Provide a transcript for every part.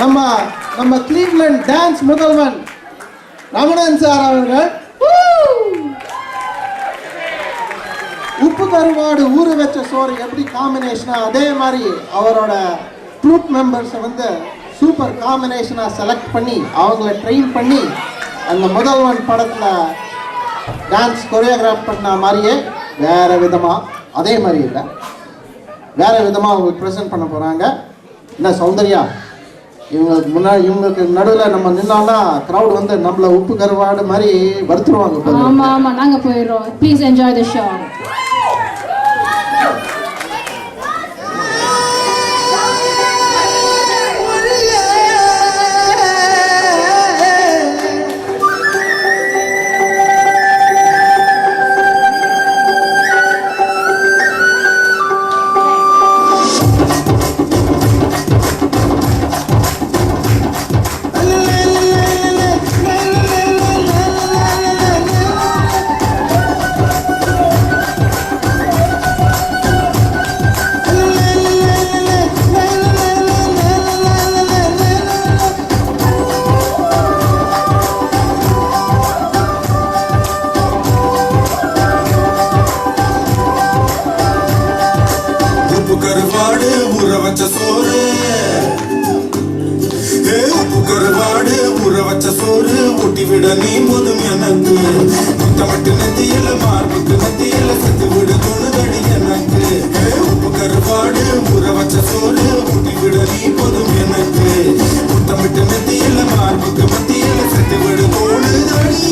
நம்ம நம்ம Cleveland dance முதல்வன் Ramanan sir அவர்கள் உப்பு கருவாடு ஊற வச்ச சோறு எப்படி காம்பினேஷனா அதே மாதிரி அவரோட ட்ரூப் மெம்பர்ஸை வந்து சூப்பர் காம்பினேஷனாக செலக்ட் பண்ணி அவங்கள ட்ரெயின் பண்ணி அந்த முதல்வன் படத்தில் டான்ஸ் கொரியோகிராஃப் பண்ண மாதிரியே வேறு விதமாக அதே மாதிரி இல்லை வேறு விதமாக அவங்களுக்கு ப்ரெசென்ட் பண்ண போகிறாங்க. என்ன சௌந்தர்யா, இவங்களுக்கு நடுவில் நம்ம நின்னாலும் க்ரௌட் வந்து நம்மள உப்பு கருவாடு மாதிரி வறுத்துருவாங்க. ஆமாம் ஆமாம், நாங்கள் போயிடுறோம். Please enjoy the show. விட நீ போதும் எனக்கு முத்தமட்டு நெத்தியில மார்புக்கு நெத்தியில செத்து விட தோணுதடி எனக்கு உப்பு கருவாடு ஊற வச்ச சோறு ஊட்டி விட நீ போதும் எனக்கு முத்தமட்டு நெத்தியில மார்புக்கு மத்தியில செத்து விட தோணுதடி.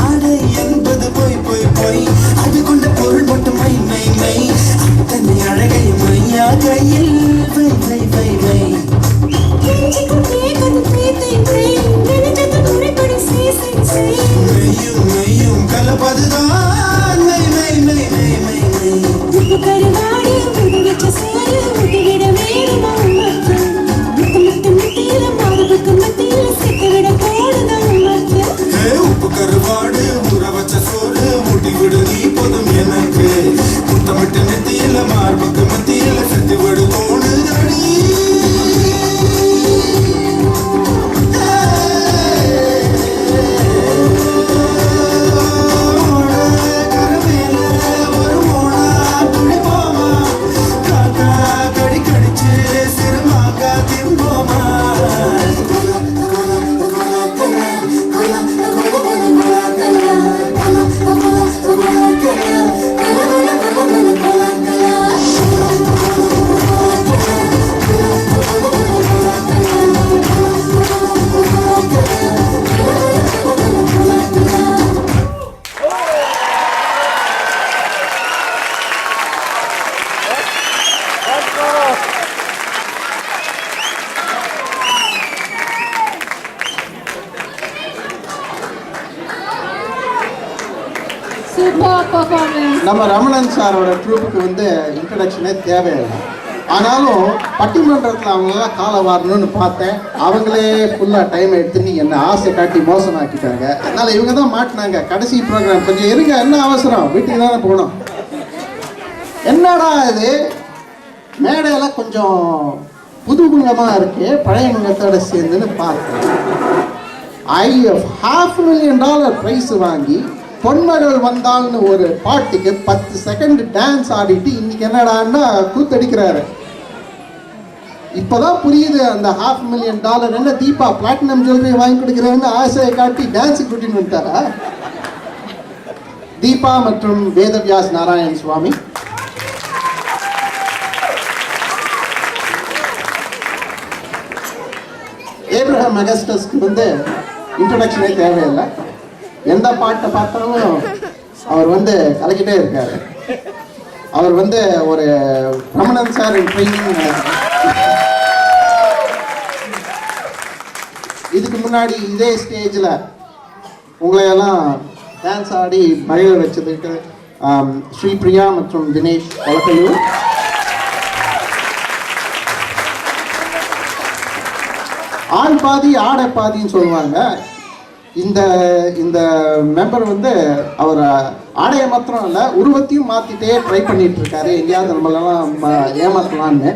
ஆடை மெய்யும் மெய்யும் கலப்பதுதான் மெய் மெய் மெய் மெய் மெய் மெய். உப்பு கருவாடு உருவி வச்ச சோறு ஊட்டிவிட வேணுமா உமக்கு? முத்து முத்து முத்தியில மார்புக்கு மத்தியில சிக்கிவிட போடுதா உமக்கு? உப்பு கருவாடு ஊற வச்ச சோறு ஊட்டி விடு நீ போதும் எனக்கு. முத்தமிட்டு நெத்தியில மார்புக்கு மத்தியில செத்து விடு தோணுதடி. Super performance. நம்ம ரமணன் சாரோட ட்ரூப்புக்கு வந்து இன்ட்ரடக்ஷனே தேவையில்லை. ஆனாலும் பட்டிமன்றத்தில் அவங்களெல்லாம் காலை வாரணும்னு பார்த்தேன். அவங்களே ஃபுல்லாக டைம் எடுத்துன்னு என்னை ஆசை காட்டி மோசமாக்கிட்டாங்க. அதனால் இவங்க தான் மாட்டினாங்க. கடைசி ப்ரோக்ராம் கொஞ்சம் இருங்க, என்ன அவசரம், வீட்டுக்கு தானே போகணும். என்னடா இது மேடையெல்லாம் கொஞ்சம் புது முகமாக இருக்கு, பழைய முகத்தோட சேர்ந்துன்னு பார்த்தேன். $500,000 ப்ரைஸ் வாங்கி பொன்மகள் வந்தால்னு ஒரு பாட்டுக்கு 10 செகண்ட் டான்ஸ் ஆடிட்டு இன்னைக்கு என்னடான்னா கூத்தடிக்கிறாரு. இப்போதான் புரியுது அந்த $500,000 என்ன தீபா பிளாட்டினம் ஜுவல்லரி வாங்கி கொடுக்குறேன்னு ஆசையை காட்டி டான்ஸுக்கு கூட்டின்னு வந்துட்டாரா? தீபா மற்றும் வேதவியாஸ் நாராயண் சுவாமி. ஏப்ரஹாம் அகஸ்டஸ்க்கு வந்து இன்ட்ரடக்ஷனே தேவையில்லை. எந்த பாட்டை பார்த்தாலும் அவர் வந்து கலக்கிட்டே இருக்காரு. அவர் வந்து ஒரு ரமணன் சார் ட்ரைனிங். இதுக்கு முன்னாடி இதே ஸ்டேஜில் உங்களையெல்லாம் டான்ஸ் ஆடி மகிழ வச்சதுக்கு ஸ்ரீபிரியா மற்றும் தினேஷ் கொலக்கையூர். ஆள் பாதி ஆடை பாதின்னு சொல்லுவாங்க. இந்த இந்த மெம்பர் வந்து அவர் ஆடையை மாத்திரம் இல்லை, உருவத்தையும் மாற்றிட்டே ட்ரை பண்ணிட்டு இருக்காரு, எங்கேயாவது நம்மளெல்லாம் ஏமாற்றலான்னு.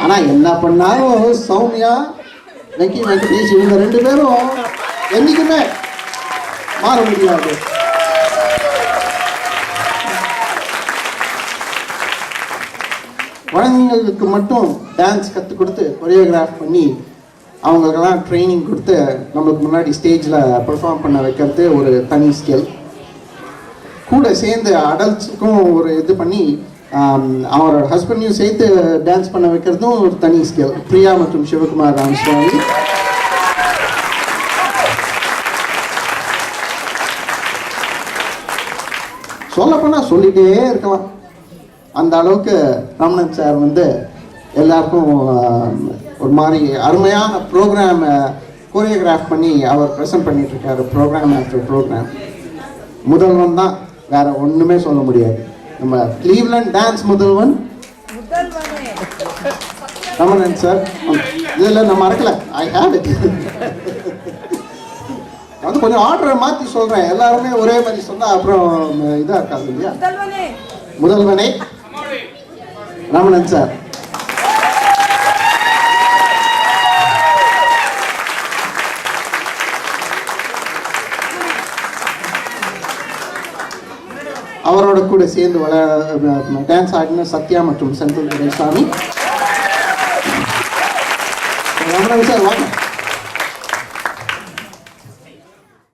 ஆனால் என்ன பண்ணாலும் சௌமியா வெங்கடேஷ் இவங்க 2 பேரும் என்றைக்குமே மாற முடியாது. குழந்தைங்களுக்கு மட்டும் டான்ஸ் கற்றுக் கொடுத்து கொரியோகிராஃப் பண்ணி அவங்களுக்கெல்லாம் ட்ரைனிங் கொடுத்து நம்மளுக்கு முன்னாடி ஸ்டேஜில் பெர்ஃபார்ம் பண்ண வைக்கிறது ஒரு தனி ஸ்கில். கூட சேர்ந்து அடல்ட்ஸுக்கும் ஒரு இது பண்ணி அவரோட ஹஸ்பண்டையும் சேர்த்து டான்ஸ் பண்ண வைக்கிறதும் ஒரு தனி ஸ்கில். பிரியா மற்றும் சிவகுமார் ராமசுவாமி. சொல்லப்போனால் சொல்லிகிட்டே இருக்கலாம். அந்த அளவுக்கு ரமணன் சார் வந்து எல்லாருக்கும் ஒரு மாதிரி அருமையான ப்ரோக்ராமை கோரியோகிராஃப் பண்ணி அவர் ப்ரெசென்ட் பண்ணிட்டு இருக்காரு. ப்ரோக்ராம் ஆஃப்டர் ப்ரோக்ராம் முதல்வன் தான், வேற ஒன்றுமே சொல்ல முடியாது. நம்ம கிளீவ்லண்ட் டான்ஸ் முதல்வன் ரமணன் சார். இதில் நான் மறக்கல, ஐ ஹேவ் இட். வந்து கொஞ்சம் ஆர்டரை மாற்றி சொல்கிறேன், எல்லாருமே ஒரே மாதிரி சொன்னால் அப்புறம் இதாக இருக்காது இல்லையா. முதல்வனே ரமணன் சார். அவரோட கூட சேர்ந்து டான்ஸ் ஆடின சத்யா மற்றும் செந்தில் துரைசாமி. ரமணன் சார் வாங்க.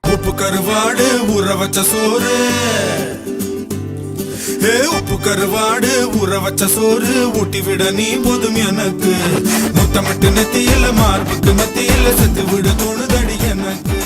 உப்பு கருவாடு ஊற வச்ச சோறு, உப்பு கருவாடு ஊற வச்ச சோறு ஊட்டி விட நீ போதும் எனக்கு. முத்தமிட்டு நெத்தியில மார்புக்கு மத்தியில செத்து விட தோணுதடி எனக்கு.